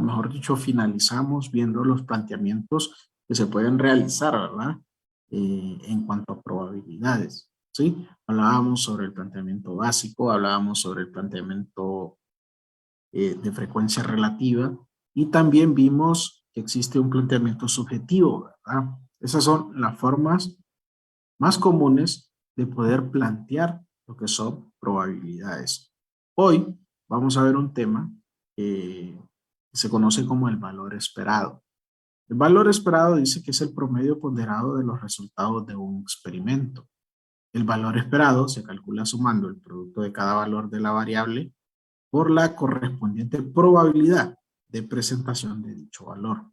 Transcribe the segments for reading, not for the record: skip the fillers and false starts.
mejor dicho, finalizamos viendo los planteamientos que se pueden realizar, ¿verdad? En cuanto a probabilidades, ¿sí? Hablábamos sobre el planteamiento básico, hablábamos sobre el planteamiento de frecuencia relativa y también vimos que existe un planteamiento subjetivo, ¿verdad? Esas son las formas más comunes de poder plantear lo que son probabilidades. Hoy vamos a ver un tema que se conoce como el valor esperado. El valor esperado dice que es el promedio ponderado de los resultados de un experimento. El valor esperado se calcula sumando el producto de cada valor de la variable por la correspondiente probabilidad de presentación de dicho valor.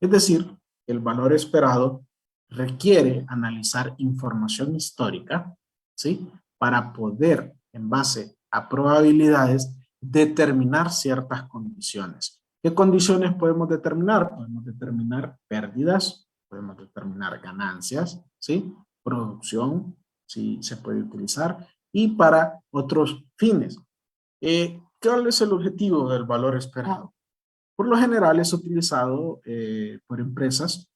Es decir, el valor esperado requiere analizar información histórica, ¿sí? Para poder, en base a probabilidades, determinar ciertas condiciones. ¿Qué condiciones podemos determinar? Podemos determinar pérdidas, podemos determinar ganancias, ¿sí? Producción, si se puede utilizar, y para otros fines. ¿Cuál es el objetivo del valor esperado? Por lo general es utilizado por empresas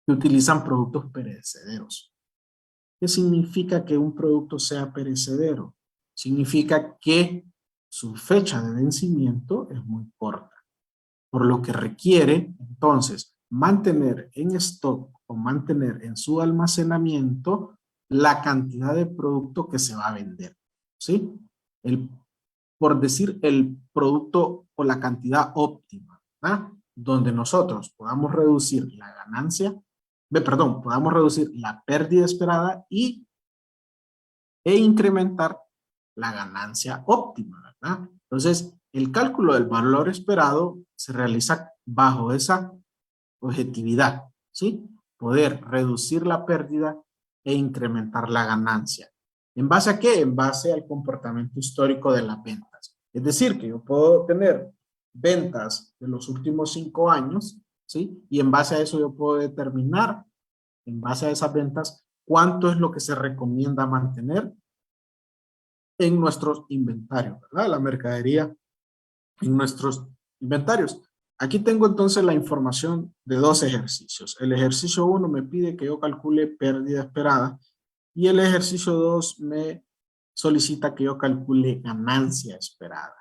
que utilizan productos perecederos. ¿Qué significa que un producto sea perecedero? Significa que su fecha de vencimiento es muy corta, por lo que requiere entonces mantener en stock o mantener en su almacenamiento la cantidad de producto que se va a vender, ¿sí? Por decir el producto o la cantidad óptima, ¿verdad? Donde nosotros podamos reducir la ganancia, podamos reducir la pérdida esperada e incrementar la ganancia óptima, ¿verdad? Entonces, el cálculo del valor esperado se realiza bajo esa objetividad, ¿sí? Poder reducir la pérdida e incrementar la ganancia. ¿En base a qué? En base al comportamiento histórico de las ventas. Es decir, que yo puedo tener ventas de los últimos 5 años, ¿sí? Y en base a eso yo puedo determinar, en base a esas ventas, cuánto es lo que se recomienda mantener en nuestros inventarios, ¿verdad? La mercadería en nuestros inventarios. Aquí tengo entonces la información de 2 ejercicios. El ejercicio 1 me pide que yo calcule pérdida esperada y el ejercicio 2 me solicita que yo calcule ganancia esperada.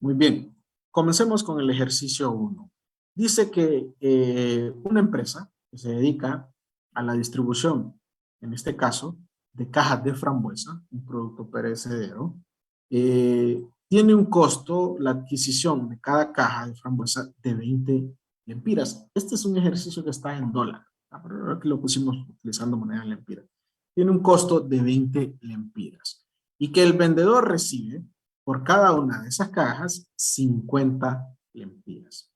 Muy bien, comencemos con el ejercicio 1. Dice que una empresa que se dedica a la distribución, en este caso, de cajas de frambuesa, un producto perecedero, tiene un costo la adquisición de cada caja de frambuesa de 20 lempiras. Este es un ejercicio que está en dólar, pero aquí lo pusimos utilizando moneda en lempiras. Tiene un costo de 20 lempiras y que el vendedor recibe por cada una de esas cajas 50 lempiras.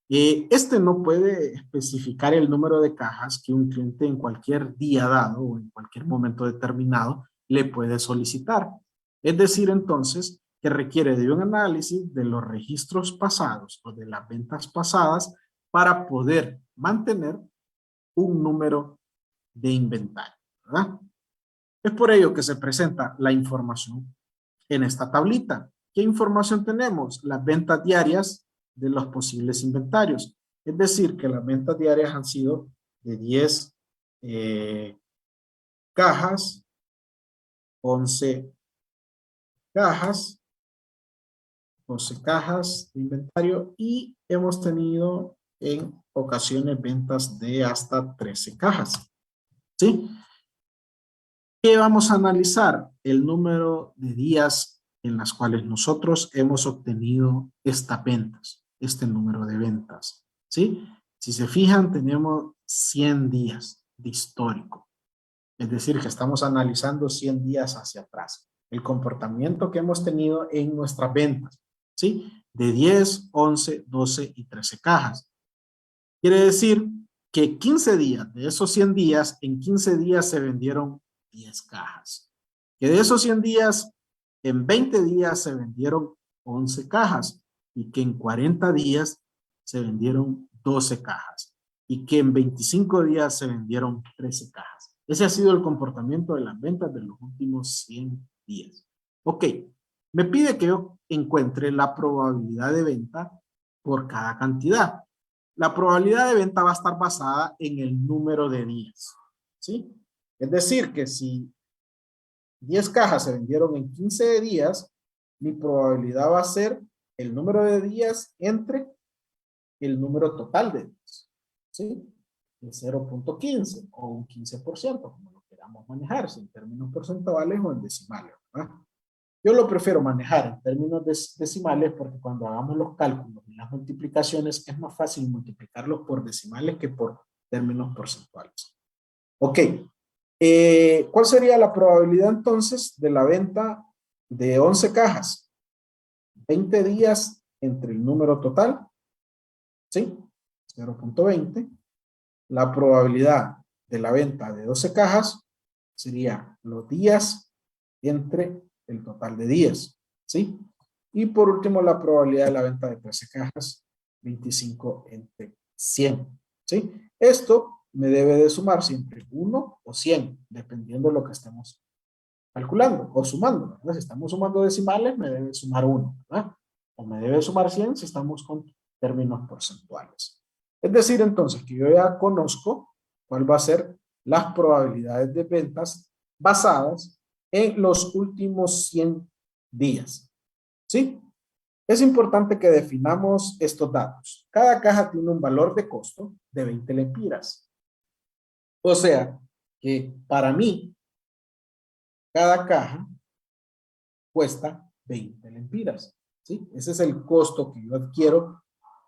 Este no puede especificar el número de cajas que un cliente en cualquier día dado o en cualquier momento determinado le puede solicitar. Es decir, entonces, que requiere de un análisis de los registros pasados o de las ventas pasadas para poder mantener un número de inventario, ¿verdad? Es por ello que se presenta la información en esta tablita. ¿Qué información tenemos? Las ventas diarias de los posibles inventarios. Es decir, que las ventas diarias han sido de 10 cajas, 11 cajas, 12 cajas de inventario y hemos tenido en ocasiones ventas de hasta 13 cajas. ¿Sí? ¿Qué vamos a analizar? El número de días en las cuales nosotros hemos obtenido estas ventas, este número de ventas, ¿sí? Si se fijan, tenemos 100 días de histórico. Es decir, que estamos analizando 100 días hacia atrás. El comportamiento que hemos tenido en nuestras ventas, ¿sí? De 10, 11, 12 y 13 cajas. Quiere decir que 15 días, de esos 100 días, en 15 días se vendieron 10 cajas. Que de esos 100 días, en 20 días se vendieron 11 cajas y que en 40 días se vendieron 12 cajas y que en 25 días se vendieron 13 cajas. Ese ha sido el comportamiento de las ventas de los últimos 100 días. Ok, me pide que yo encuentre la probabilidad de venta por cada cantidad. La probabilidad de venta va a estar basada en el número de días, ¿sí? Es decir, que si 10 cajas se vendieron en 15 días, mi probabilidad va a ser el número de días entre el número total de días, ¿sí? El 0.15 o un 15%, como lo queramos manejar, si en términos porcentuales o en decimales, ¿verdad? Yo lo prefiero manejar en términos decimales porque cuando hagamos los cálculos y las multiplicaciones es más fácil multiplicarlos por decimales que por términos porcentuales. Ok. ¿Cuál sería la probabilidad entonces de la venta de 11 cajas? 20 días entre el número total, ¿sí? 0.20. La probabilidad de la venta de 12 cajas sería los días entre el total de días, ¿sí? Y por último, la probabilidad de la venta de 13 cajas, 25 entre 100, ¿sí? Esto me debe de sumar siempre 1 o 100, dependiendo de lo que estemos calculando o sumando, ¿verdad? Si estamos sumando decimales, me debe sumar 1, ¿verdad? O me debe sumar 100 si estamos con términos porcentuales. Es decir, entonces, que yo ya conozco cuál va a ser las probabilidades de ventas basadas en los últimos 100 días, ¿sí? Es importante que definamos estos datos. Cada caja tiene un valor de costo de 20 lempiras. O sea, que para mí, cada caja cuesta 20 lempiras, ¿sí? Ese es el costo que yo adquiero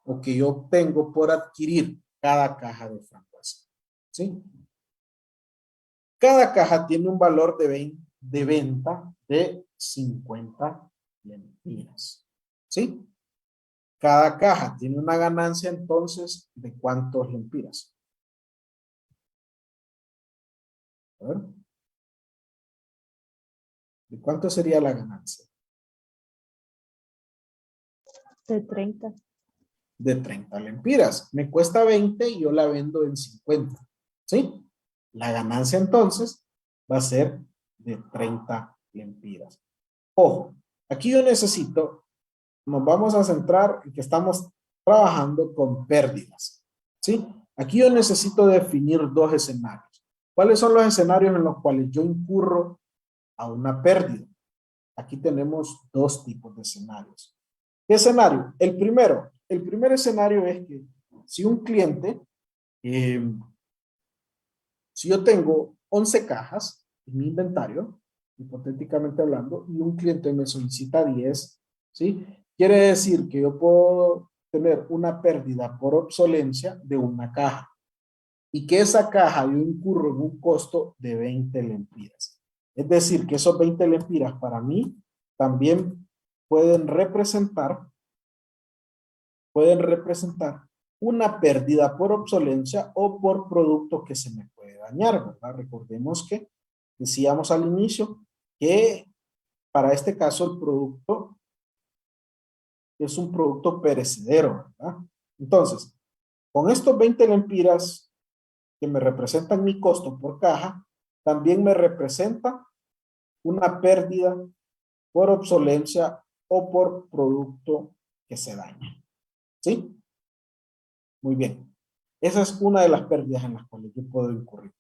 o que yo tengo por adquirir cada caja de frambuesa, ¿sí? Cada caja tiene un valor de venta de 50 lempiras, ¿sí? Cada caja tiene una ganancia entonces de ¿cuántos lempiras? A ver. ¿De cuánto sería la ganancia? De 30. De 30 lempiras. Me cuesta 20 y yo la vendo en 50, ¿sí? La ganancia entonces va a ser de 30 lempiras. Ojo, aquí yo necesito, nos vamos a centrar en que estamos trabajando con pérdidas, ¿sí? Aquí yo necesito definir dos escenarios. ¿Cuáles son los escenarios en los cuales yo incurro a una pérdida? Aquí tenemos dos tipos de escenarios. ¿Qué escenario? El primer escenario es que si un cliente, si yo tengo 11 cajas en mi inventario, hipotéticamente hablando, y un cliente me solicita 10, ¿sí? Quiere decir que yo puedo tener una pérdida por obsolencia de una caja y que esa caja yo incurro en un costo de 20 lempiras. Es decir, que esos 20 lempiras para mí también pueden representar una pérdida por obsolencia o por producto que se me puede dañar, ¿verdad? Recordemos que decíamos al inicio que para este caso el producto es un producto perecedero, ¿verdad? Entonces, con estos 20 lempiras que me representan mi costo por caja, también me representa una pérdida por obsolencia o por producto que se daña, ¿sí? Muy bien. Esa es una de las pérdidas en las cuales yo puedo incurrir.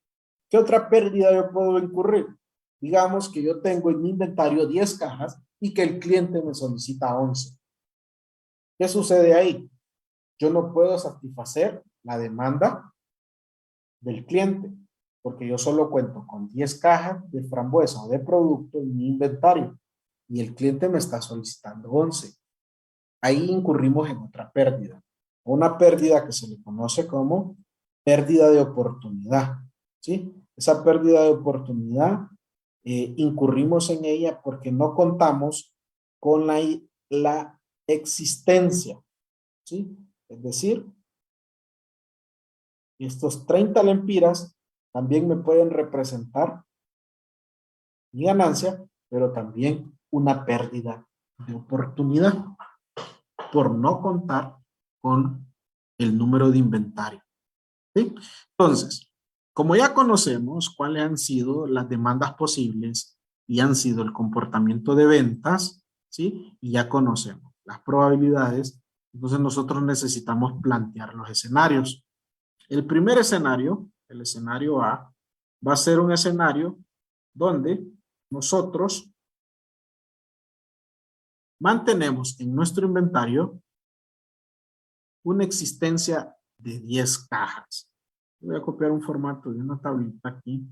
¿Qué otra pérdida yo puedo incurrir? Digamos que yo tengo en mi inventario 10 cajas y que el cliente me solicita 11. ¿Qué sucede ahí? Yo no puedo satisfacer la demanda del cliente porque yo solo cuento con 10 cajas de frambuesa o de producto en mi inventario y el cliente me está solicitando 11. Ahí incurrimos en otra pérdida. Una pérdida que se le conoce como pérdida de oportunidad, ¿sí? Esa pérdida de oportunidad incurrimos en ella porque no contamos con la existencia, ¿sí? Es decir, estos 30 lempiras también me pueden representar mi ganancia, pero también una pérdida de oportunidad por no contar con el número de inventario, ¿sí? Entonces, como ya conocemos cuáles han sido las demandas posibles y han sido el comportamiento de ventas, ¿sí? Y ya conocemos las probabilidades Entonces nosotros necesitamos plantear los escenarios. El primer escenario, el escenario A, va a ser un escenario donde nosotros mantenemos en nuestro inventario una existencia de 10 cajas. Voy a copiar un formato de una tablita aquí.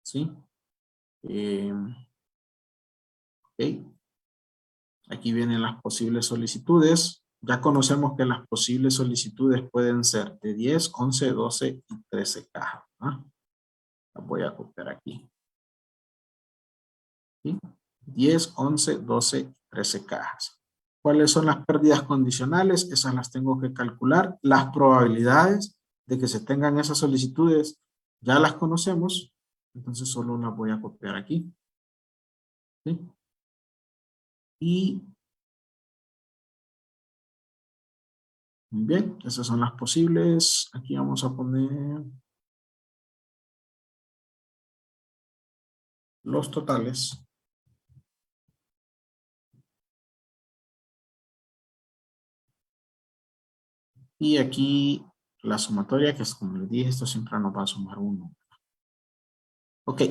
¿Sí? Ok. Aquí vienen las posibles solicitudes. Ya conocemos que las posibles solicitudes pueden ser de 10, 11, 12 y 13 cajas. ¿Ah? Las voy a copiar aquí. ¿Sí? 10, 11, 12 y 13 cajas. ¿Cuáles son las pérdidas condicionales? Esas las tengo que calcular. Las probabilidades de que se tengan esas solicitudes ya las conocemos. Entonces solo las voy a copiar aquí. ¿Sí? Y muy bien, esas son las posibles. Aquí vamos a poner los totales. Y aquí la sumatoria, que es como les dije, esto siempre nos va a sumar 1. Ok,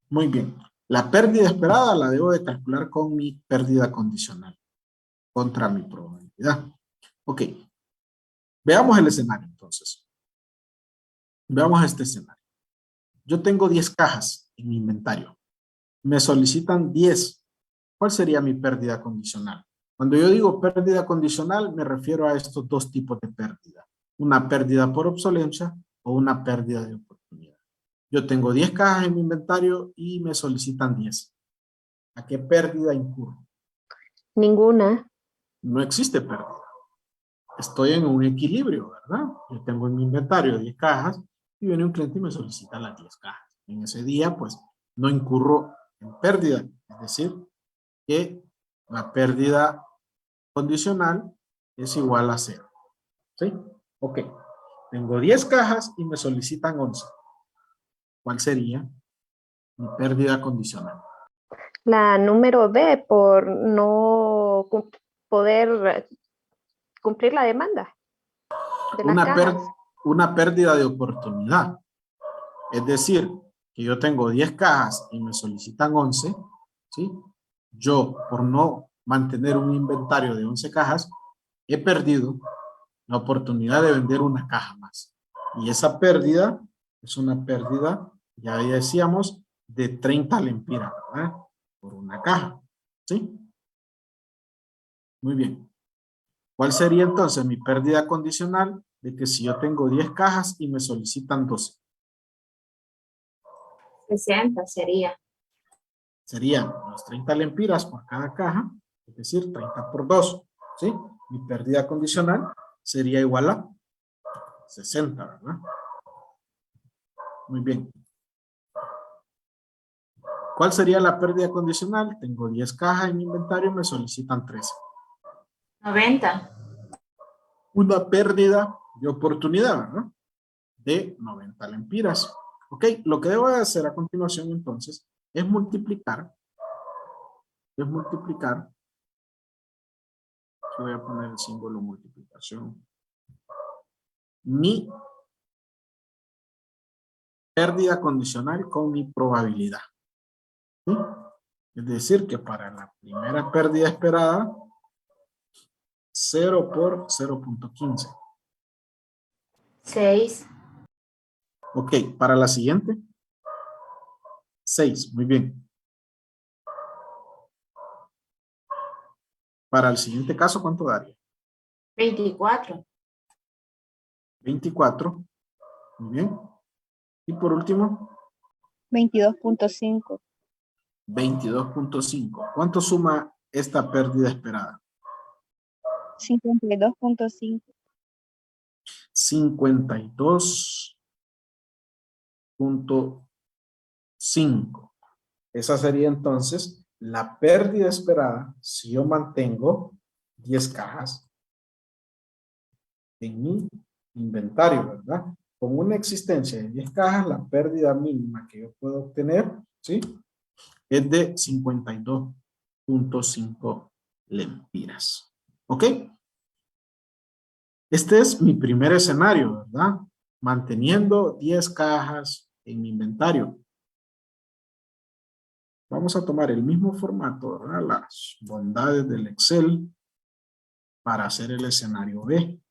muy bien. La pérdida esperada la debo de calcular con mi pérdida condicional contra mi probabilidad. Ok, veamos el escenario entonces. Veamos este escenario. Yo tengo 10 cajas en mi inventario. Me solicitan 10. ¿Cuál sería mi pérdida condicional? Cuando yo digo pérdida condicional, me refiero a estos dos tipos de pérdida. Una pérdida por obsolencia o una pérdida de oportunidad. Yo tengo 10 cajas en mi inventario y me solicitan 10. ¿A qué pérdida incurro? Ninguna. No existe pérdida. Estoy en un equilibrio, ¿verdad? Yo tengo en mi inventario 10 cajas y viene un cliente y me solicita las 10 cajas. En ese día, pues, no incurro en pérdida. Es decir, que la pérdida condicional es igual a 0. ¿Sí? Ok. Tengo 10 cajas y me solicitan 11. ¿Cuál sería mi pérdida condicional? La número B por no poder cumplir la demanda de las cajas. Una pérdida de oportunidad. Es decir, que yo tengo 10 cajas y me solicitan 11, ¿sí? Yo, por no mantener un inventario de 11 cajas, he perdido la oportunidad de vender una caja más. Y esa pérdida es una pérdida, ya decíamos, de 30 lempiras, ¿verdad? Por una caja, ¿sí? Muy bien. ¿Cuál sería entonces mi pérdida condicional? De que si yo tengo 10 cajas y me solicitan 12. 60 sería. Serían los 30 lempiras por cada caja, es decir, 30 por 2, ¿sí? Mi pérdida condicional sería igual a 60, ¿verdad? Muy bien. ¿Cuál sería la pérdida condicional? Tengo 10 cajas en mi inventario y me solicitan 13. 90. Una pérdida de oportunidad, ¿verdad? De 90 lempiras. Ok, lo que debo de hacer a continuación entonces es multiplicar. Voy a poner el símbolo multiplicación. Mi pérdida condicional con mi probabilidad. ¿Sí? Es decir, que para la primera pérdida esperada, 0 por 0.15. 6. Ok, para la siguiente, 6. Muy bien. Para el siguiente caso, ¿cuánto daría? 24. 24. Muy bien. Y por último, 22.5. 22.5. ¿Cuánto suma esta pérdida esperada? 52.5. 52.5. Esa sería entonces la pérdida esperada si yo mantengo 10 cajas en mi inventario, ¿verdad? Con una existencia de 10 cajas, la pérdida mínima que yo puedo obtener, ¿sí? es de 52.5 lempiras. ¿Ok? Este es mi primer escenario, ¿verdad? Manteniendo 10 cajas en mi inventario. Vamos a tomar el mismo formato, ¿verdad? Las bondades del Excel para hacer el escenario B,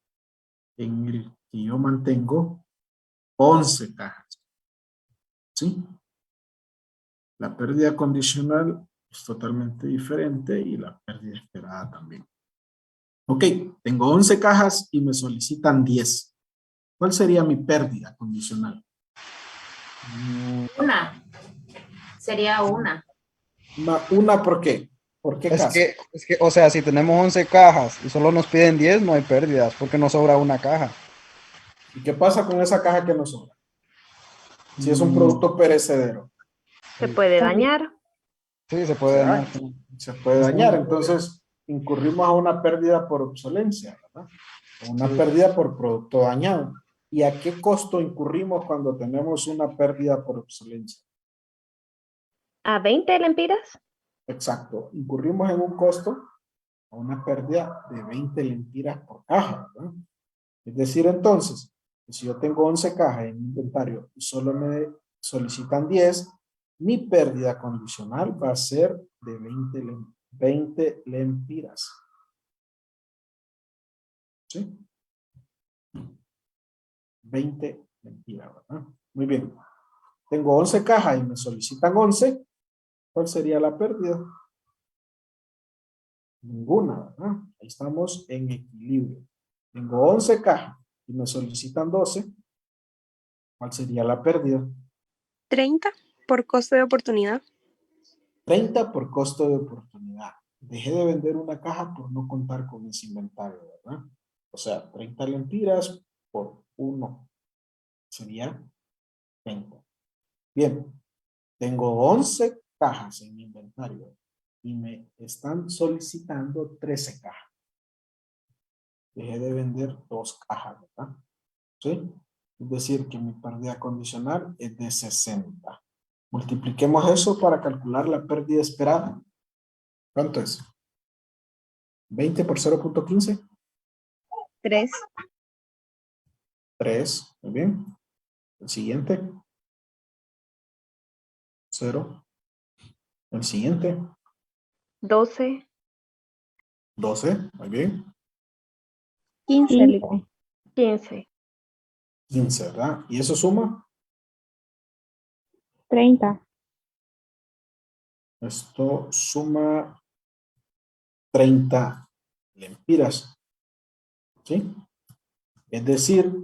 en el que yo mantengo 11 cajas. ¿Sí? La pérdida condicional es totalmente diferente y la pérdida esperada también. Ok, tengo 11 cajas y me solicitan 10. ¿Cuál sería mi pérdida condicional? Una. Sería una. Una, ¿por qué? ¿Por qué casa? O sea, si tenemos 11 cajas y solo nos piden 10, no hay pérdidas porque nos sobra una caja. ¿Y qué pasa con esa caja que nos sobra? Si es un producto perecedero. Se puede dañar. Sí, se puede dañar. Se puede dañar, entonces incurrimos a una pérdida por obsolencia, ¿verdad? Una pérdida por producto dañado. ¿Y a qué costo incurrimos cuando tenemos una pérdida por obsolencia? ¿A 20 lempiras? Exacto, incurrimos en un costo, a una pérdida de 20 lempiras por caja, ¿verdad? Es decir, entonces, si yo tengo 11 cajas en mi inventario y solo me solicitan 10, mi pérdida condicional va a ser de 20 lempiras. ¿Sí? 20 lempiras, ¿verdad? Muy bien. Tengo 11 cajas y me solicitan 11. ¿Cuál sería la pérdida? Ninguna, ¿verdad? Ahí estamos en equilibrio. Tengo 11 cajas y me solicitan 12. ¿Cuál sería la pérdida? 30 por costo de oportunidad. 30 por costo de oportunidad. Dejé de vender una caja por no contar con ese inventario, ¿verdad? O sea, 30 lempiras por 1 sería 20. Bien, tengo 11 cajas en mi inventario y me están solicitando 13 cajas. Dejé de vender 2 cajas, ¿verdad? ¿Sí? Es decir, que mi pérdida condicional es de 60. Multipliquemos eso para calcular la pérdida esperada. ¿Cuánto es? 20 por 0.15. 3. 3. Muy bien. El siguiente. 0. El siguiente. 12. 12. Muy bien. 15. 15. 15, ¿verdad? ¿Y eso suma? 30. Esto suma 30 lempiras. ¿Sí? Es decir,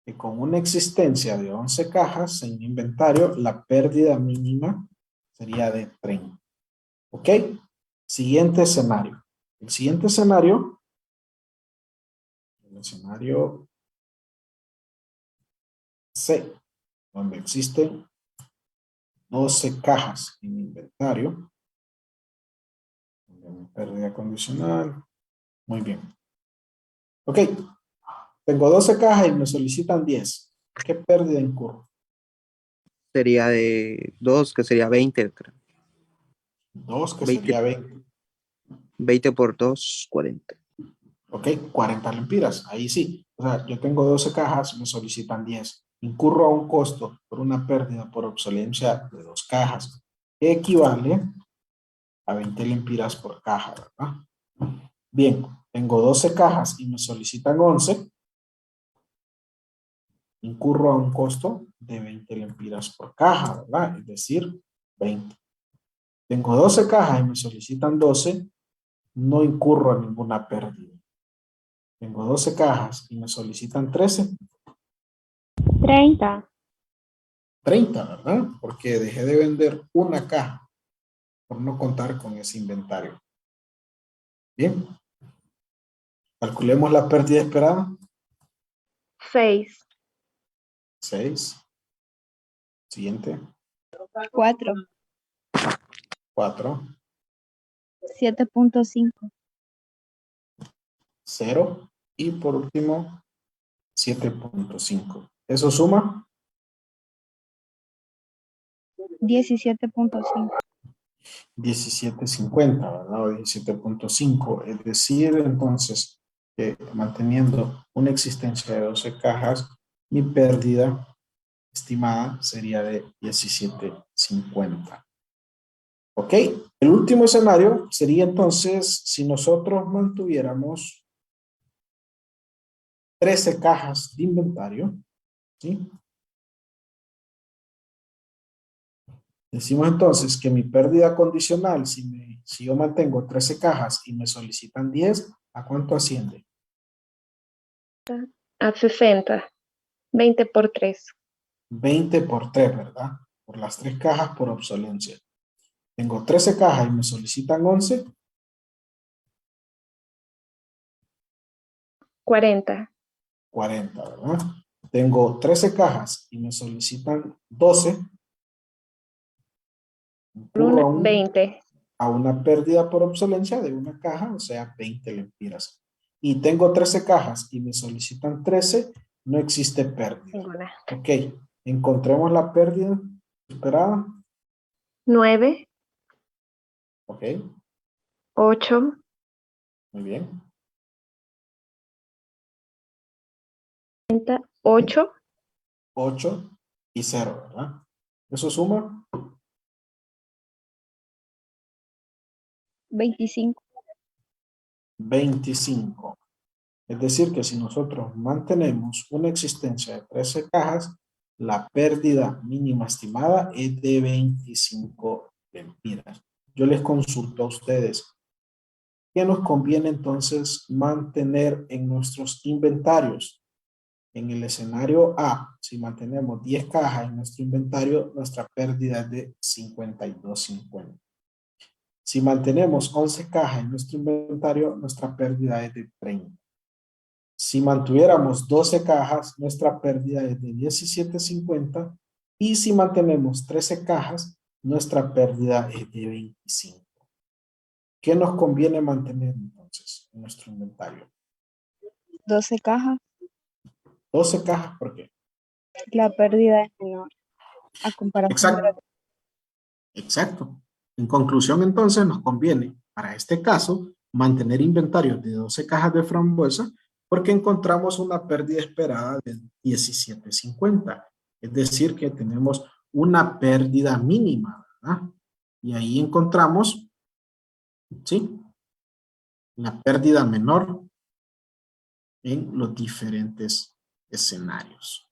que con una existencia de 11 cajas en inventario, la pérdida mínima sería de 30. ¿Ok? Siguiente escenario. El siguiente escenario, el escenario C, donde existen 12 cajas en inventario. Pérdida condicional. Muy bien. Ok. Tengo 12 cajas y me solicitan 10. ¿Qué pérdida incurro? Sería de 2, que sería 20, creo. 2, que 20, sería 20. 20 por 2, 40. Ok, 40 lempiras. Ahí sí. O sea, yo tengo 12 cajas, me solicitan 10. Incurro a un costo por una pérdida por obsolencia de 2 cajas, que equivale a 20 lempiras por caja, ¿verdad? Bien, tengo 12 cajas y me solicitan 11. Incurro a un costo de 20 lempiras por caja, ¿verdad? Es decir, 20. Tengo 12 cajas y me solicitan 12. No incurro a ninguna pérdida. Tengo 12 cajas y me solicitan 13. 30. 30, ¿verdad? Porque dejé de vender una caja por no contar con ese inventario. Bien. Calculemos la pérdida esperada. 6. 6. Siguiente. 4. 4. 7.5. 0. Y por último, 7.5. ¿Eso suma? 17.5. 17.50, ¿verdad? O 17.5. Es decir, entonces, que manteniendo una existencia de 12 cajas, mi pérdida estimada sería de 17.50. Ok, el último escenario sería entonces si nosotros mantuviéramos 13 cajas de inventario, ¿sí? Decimos entonces que mi pérdida condicional, si yo mantengo 13 cajas y me solicitan 10, ¿a cuánto asciende? A 60. 20 por 3. 20 por 3, ¿verdad? Por las 3 cajas por obsolencia. Tengo 13 cajas y me solicitan 11, 40. 40, ¿verdad? Tengo 13 cajas y me solicitan 12, incurro 20. a una pérdida por obsolencia de una caja, o sea, 20 lempiras. Y tengo 13 cajas y me solicitan 13, no existe pérdida. Ninguna. Ok, encontremos la pérdida esperada. 9. Ok, 8. muy bien. 8. 8 y 0, ¿verdad? Eso suma 25. 25. Es decir, que si nosotros mantenemos una existencia de 13 cajas, la pérdida mínima estimada es de 25 lempiras. Yo les consulto a ustedes, ¿qué nos conviene entonces mantener en nuestros inventarios? En el escenario A, si mantenemos 10 cajas en nuestro inventario, nuestra pérdida es de 52.50. Si mantenemos 11 cajas en nuestro inventario, nuestra pérdida es de 30. Si mantuviéramos 12 cajas, nuestra pérdida es de 17.50. Y si mantenemos 13 cajas, nuestra pérdida es de 25. ¿Qué nos conviene mantener entonces en nuestro inventario? 12 cajas. 12 cajas, ¿por qué? La pérdida es menor a comparación de la... Exacto. Exacto. En conclusión, entonces, nos conviene, para este caso, mantener inventarios de 12 cajas de frambuesa porque encontramos una pérdida esperada de 17.50. Es decir, que tenemos una pérdida mínima, ¿verdad? Y ahí encontramos, ¿sí? La pérdida menor en los diferentes escenarios.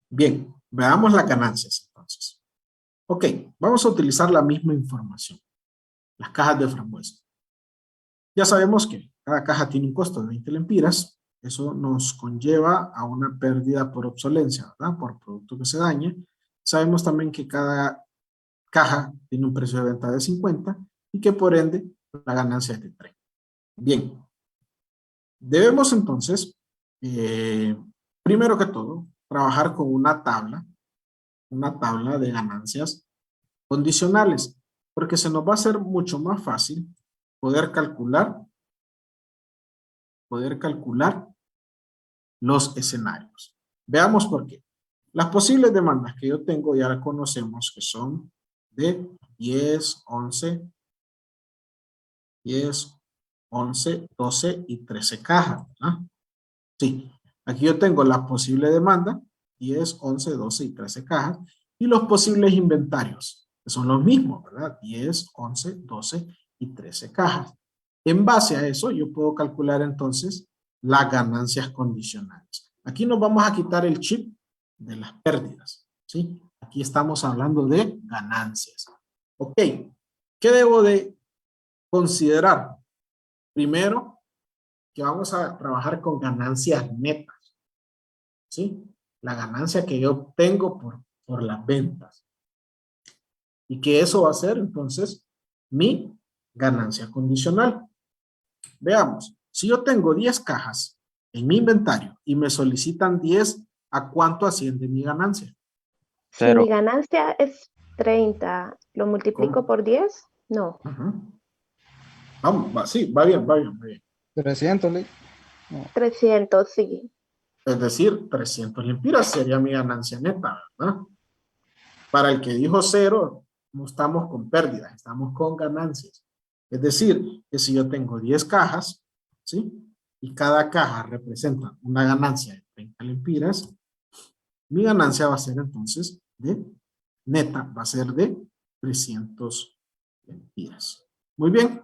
Bien, veamos las ganancias entonces. Ok, vamos a utilizar la misma información. Las cajas de frambuesa. Ya sabemos que cada caja tiene un costo de 20 lempiras. Eso nos conlleva a una pérdida por obsolencia, ¿verdad? Por producto que se dañe. Sabemos también que cada caja tiene un precio de venta de 50 y que por ende la ganancia es de 30. Bien. Debemos entonces, primero que todo, trabajar con una tabla de ganancias condicionales, porque se nos va a hacer mucho más fácil poder calcular los escenarios. Veamos por qué. Las posibles demandas que yo tengo ya las conocemos, que son de 10, 11, 12 y 13 cajas, ¿verdad? Sí, aquí yo tengo la posible demanda, 10, 11, 12 y 13 cajas, y los posibles inventarios, que son los mismos, ¿verdad? 10, 11, 12 y 13 cajas. En base a eso, yo puedo calcular entonces las ganancias condicionales. Aquí nos vamos a quitar el chip de las pérdidas, ¿sí? Aquí estamos hablando de ganancias. Ok, ¿qué debo de considerar? Primero, que vamos a trabajar con ganancias netas, ¿sí? La ganancia que yo obtengo por las ventas. Y que eso va a ser, entonces, mi ganancia condicional. Veamos, si yo tengo 10 cajas en mi inventario y me solicitan 10, ¿a cuánto asciende mi ganancia? Si Cero. mi ganancia es 30, ¿lo multiplico ¿Cómo? por 10? No. Vamos, sí, va bien, va bien, va bien. 300, Lee. No. 300, sí. Es decir, 300 lempiras sería mi ganancia neta, ¿verdad? Para el que dijo 0, no estamos con pérdidas, estamos con ganancias. Es decir, que si yo tengo 10 cajas, ¿sí? Y cada caja representa una ganancia de 30 lempiras, mi ganancia va a ser entonces neta, va a ser de 300 lempiras. Muy bien,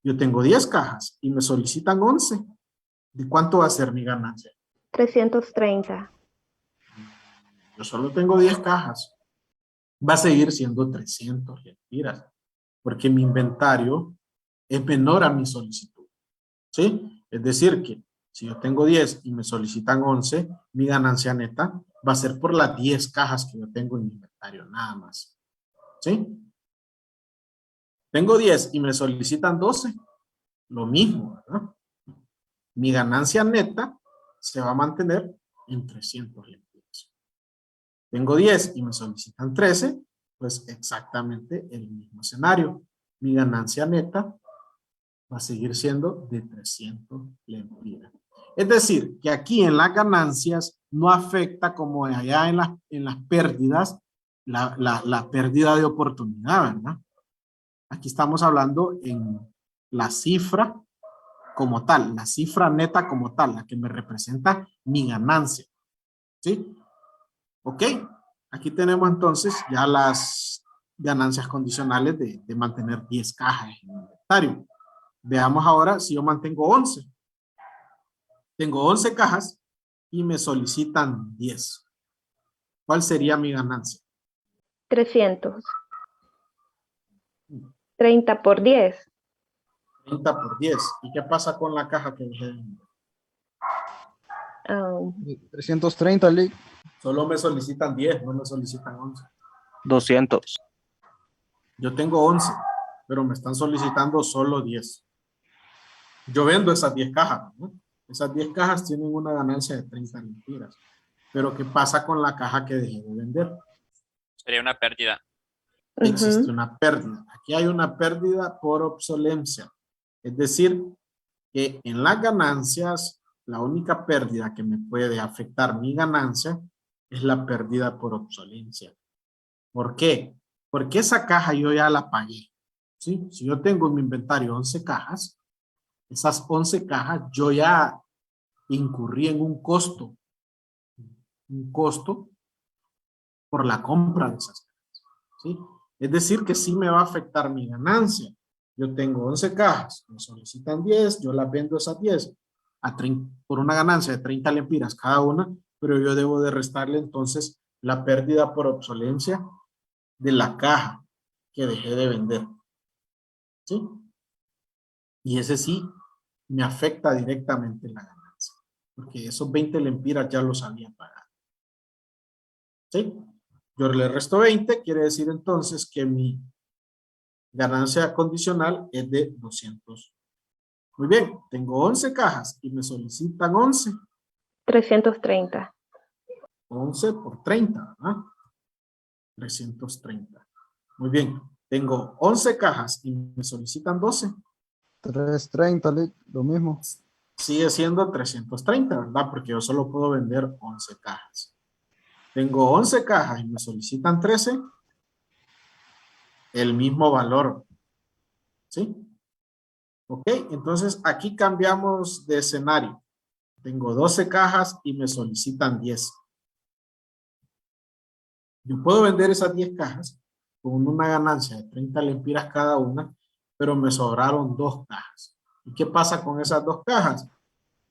yo tengo 10 cajas y me solicitan 11. ¿De cuánto va a ser mi ganancia? 330. Yo solo tengo 10 cajas. Va a seguir siendo 300 lempiras, porque mi inventario es menor a mi solicitud. ¿Sí? Es decir, que si yo tengo 10 y me solicitan 11, mi ganancia neta va a ser por las 10 cajas que yo tengo en mi inventario, nada más. ¿Sí? Tengo 10 y me solicitan 12, lo mismo, ¿verdad? Mi ganancia neta se va a mantener en 300 lempiras. Tengo 10 y me solicitan 13, pues exactamente el mismo escenario. Mi ganancia neta va a seguir siendo de 300 lempiras. Es decir, que aquí en las ganancias no afecta como allá en las pérdidas, la pérdida de oportunidad, ¿verdad? Aquí estamos hablando en la cifra como tal, la cifra neta como tal, la que me representa mi ganancia. ¿Sí? ¿Ok? Aquí tenemos entonces ya las ganancias condicionales de mantener 10 cajas en el inventario. Veamos ahora si yo mantengo 11. Tengo 11 cajas y me solicitan 10. ¿Cuál sería mi ganancia? 300. 30 por 10. 30 por 10. ¿Y qué pasa con la caja que dejé de vender? 330, Lick. Solo me solicitan 10, no me solicitan 11. 200. Yo tengo 11, pero me están solicitando solo 10. Yo vendo esas 10 cajas, ¿no? Esas 10 cajas tienen una ganancia de 30 lempiras. Pero ¿qué pasa con la caja que dejé de vender? Sería una pérdida. Existe una pérdida. Aquí hay una pérdida por obsolencia. Es decir, que en las ganancias, la única pérdida que me puede afectar mi ganancia es la pérdida por obsolencia. ¿Por qué? Porque esa caja yo ya la pagué. ¿Sí? Si yo tengo en mi inventario 11 cajas, esas 11 cajas yo ya incurrí en un costo por la compra de esas cajas. ¿Sí? Es decir, que sí me va a afectar mi ganancia. Yo tengo 11 cajas, me solicitan 10, yo las vendo esas 10 por una ganancia de 30 lempiras cada una, pero yo debo de restarle entonces la pérdida por obsolencia de la caja que dejé de vender. ¿Sí? Y ese sí me afecta directamente la ganancia, porque esos 20 lempiras ya los había pagado. ¿Sí? Yo le resto 20, quiere decir entonces que mi ganancia condicional es de 200. Muy bien, tengo 11 cajas y me solicitan 11. 330. 11 por 30, ¿verdad? 330. Muy bien, tengo 11 cajas y me solicitan 12. 330, Lick. Lo mismo. Sigue siendo 330, ¿verdad? Porque yo solo puedo vender 11 cajas. Tengo 11 cajas y me solicitan 13. El mismo valor. ¿Sí? Ok, entonces aquí cambiamos de escenario. Tengo 12 cajas y me solicitan 10. Yo puedo vender esas 10 cajas con una ganancia de 30 lempiras cada una, pero me sobraron 2 cajas. ¿Y qué pasa con esas 2 cajas?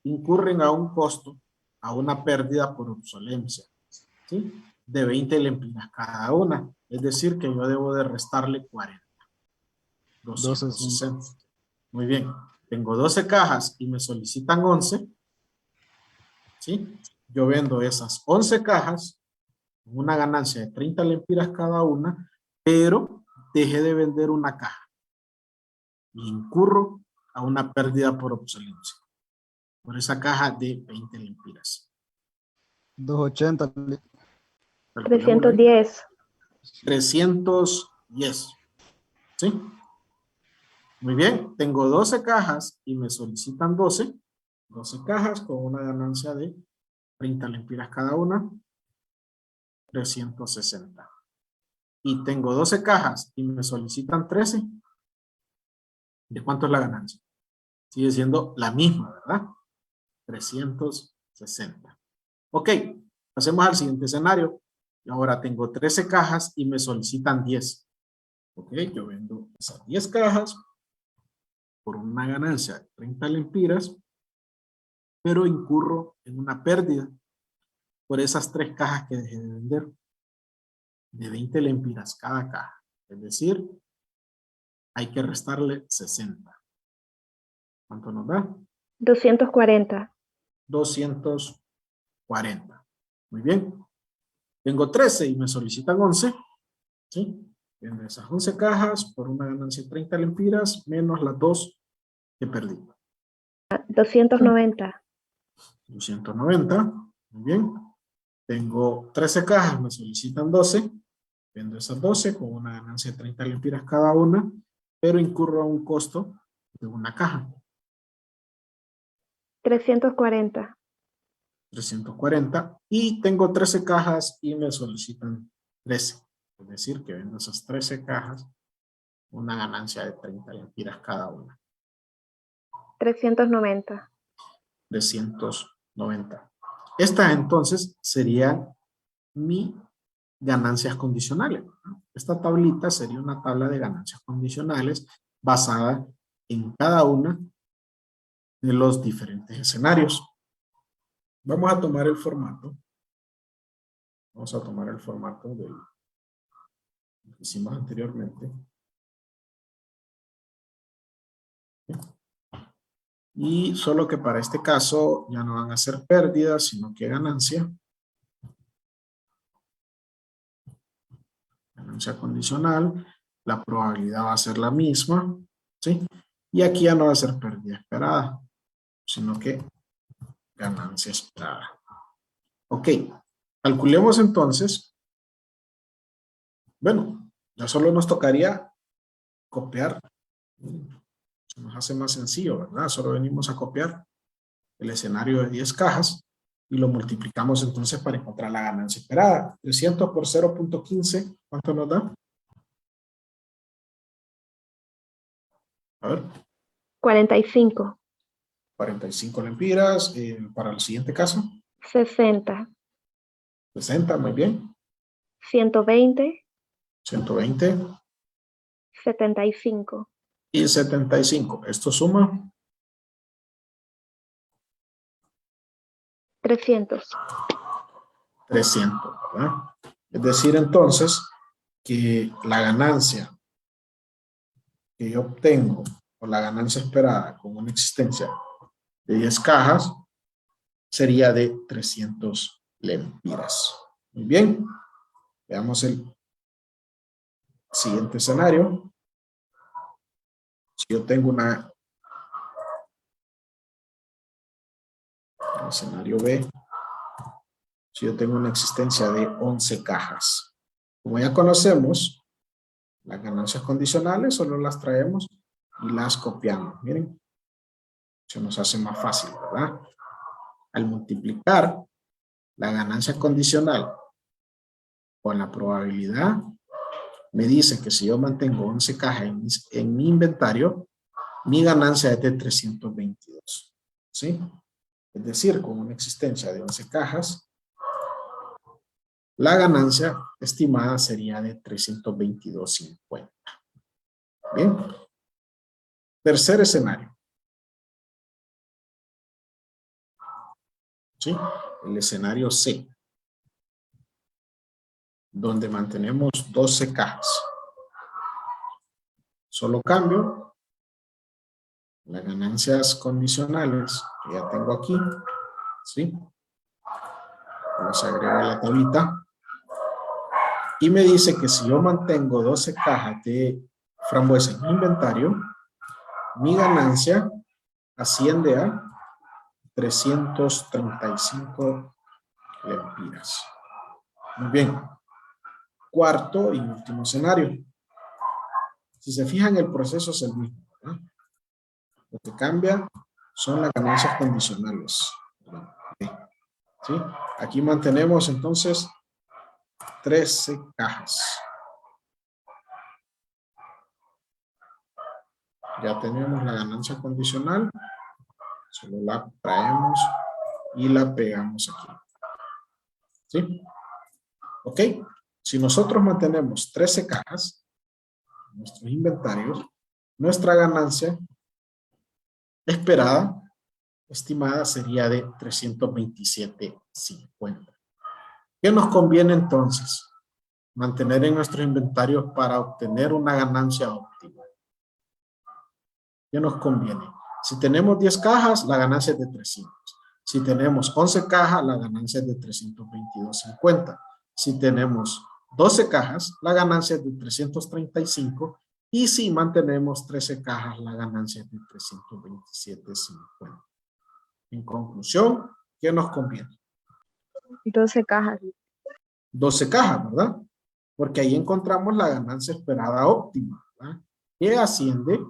Incurren a un costo, a una pérdida por obsolencia, ¿sí? De 20 lempiras cada una. Es decir, que yo debo de restarle 40. 260. Muy bien. Tengo 12 cajas y me solicitan 11. ¿Sí? Yo vendo esas 11 cajas con una ganancia de 30 lempiras cada una, pero dejé de vender una caja y incurro a una pérdida por obsolencia por esa caja de 20 lempiras. 280, Lick. 310. 310. ¿Sí? Muy bien, tengo 12 cajas y me solicitan 12. 12 cajas con una ganancia de 30 lempiras cada una. 360. y tengo 12 cajas y me solicitan 13, ¿de cuánto es la ganancia? Sigue siendo la misma, ¿verdad? 360. Ok, pasemos al siguiente escenario. Ahora tengo 13 cajas y me solicitan 10. Ok, yo vendo esas 10 cajas por una ganancia de 30 lempiras, pero incurro en una pérdida por esas 3 cajas que dejé de vender, de 20 lempiras cada caja. Es decir, hay que restarle 60. ¿Cuánto nos da? 240. 240. Muy bien. Tengo 13 y me solicitan 11. ¿Sí? Vendo esas 11 cajas por una ganancia de 30 lempiras menos las 2 que perdí. 290. 290. Muy bien. Tengo 13 cajas, me solicitan 12. Vendo esas 12 con una ganancia de 30 lempiras cada una, pero incurro a un costo de una caja. 340. 340. Y tengo 13 cajas y me solicitan 13. Es decir, que vendo esas 13 cajas, una ganancia de 30 lempiras cada una. 390. 390. Estas entonces serían mis ganancias condicionales. Esta tablita sería una tabla de ganancias condicionales basada en cada una de los diferentes escenarios. Vamos a tomar el formato. Vamos a tomar el formato del que hicimos anteriormente. Y solo que para este caso ya no van a ser pérdidas, sino que ganancia. Ganancia condicional. La probabilidad va a ser la misma. ¿Sí? Y aquí ya no va a ser pérdida esperada, sino que ganancia esperada. Ok. Calculemos entonces. Bueno, ya solo nos tocaría copiar. Se nos hace más sencillo, ¿verdad? Solo venimos a copiar el escenario de 10 cajas y lo multiplicamos entonces para encontrar la ganancia esperada. 300 por 0.15, ¿cuánto nos da? A ver. 45. 45 lempiras. Para el siguiente caso. 60. 60, muy bien. 120. 120. 75. Y 75. Esto suma 300. 300, ¿verdad? Es decir, entonces, que la ganancia que yo obtengo, o la ganancia esperada con una existencia de 10 cajas, sería de 300 lempiras. Muy bien. Veamos el siguiente escenario. Si yo tengo el escenario B, si yo tengo una existencia de 11 cajas. Como ya conocemos, las ganancias condicionales solo las traemos y las copiamos. Miren, se nos hace más fácil, ¿verdad? Al multiplicar la ganancia condicional con la probabilidad, me dice que si yo mantengo 11 cajas en mi inventario, mi ganancia es de 322. ¿Sí? Es decir, con una existencia de 11 cajas, la ganancia estimada sería de 322.50. Bien. Tercer escenario. ¿Sí? El escenario C, donde mantenemos 12 cajas. Solo cambio las ganancias condicionales que ya tengo aquí. ¿Sí? Vamos a agregar la tablita. Y me dice que si yo mantengo 12 cajas de frambuesa en mi inventario, mi ganancia asciende a 335 lempiras. Muy bien. Cuarto y último escenario. Si se fijan, el proceso es el mismo, ¿verdad? Lo que cambia son las ganancias condicionales. ¿Sí? Aquí mantenemos entonces 13 cajas. Ya tenemos la ganancia condicional. Solo la traemos y la pegamos aquí. ¿Sí? Ok. Si nosotros mantenemos 13 cajas en nuestros inventarios, nuestra ganancia esperada, estimada, sería de 327.50. ¿Qué nos conviene entonces? Mantener en nuestros inventarios para obtener una ganancia óptima. ¿Qué nos conviene? Si tenemos 10 cajas, la ganancia es de 300. Si tenemos 11 cajas, la ganancia es de 322.50. Si tenemos 12 cajas, la ganancia es de 335. Y si mantenemos 13 cajas, la ganancia es de 327.50. En conclusión, ¿qué nos conviene? 12 cajas. 12 cajas, ¿verdad? Porque ahí encontramos la ganancia esperada óptima, ¿verdad? Que asciende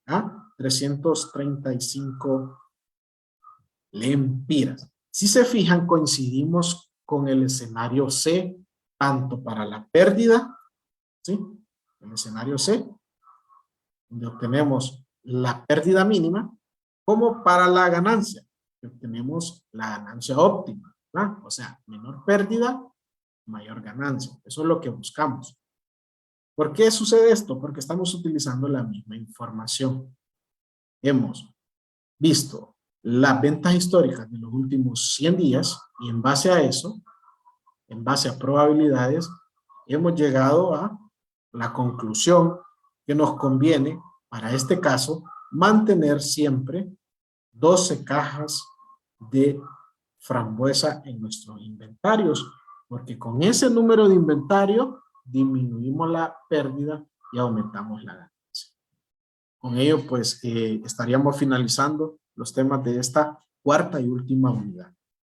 a 335 lempiras. Si se fijan, coincidimos con el escenario C, tanto para la pérdida, ¿sí? El escenario C, donde obtenemos la pérdida mínima, como para la ganancia, que obtenemos la ganancia óptima, ¿verdad? O sea, menor pérdida, mayor ganancia. Eso es lo que buscamos. ¿Por qué sucede esto? Porque estamos utilizando la misma información. Hemos visto las ventas históricas de los últimos 100 días y en base a eso, en base a probabilidades, hemos llegado a la conclusión que nos conviene, para este caso, mantener siempre 12 cajas de frambuesa en nuestros inventarios, porque con ese número de inventario disminuimos la pérdida y aumentamos la ganancia. Con ello, pues, estaríamos finalizando los temas de esta cuarta y última unidad.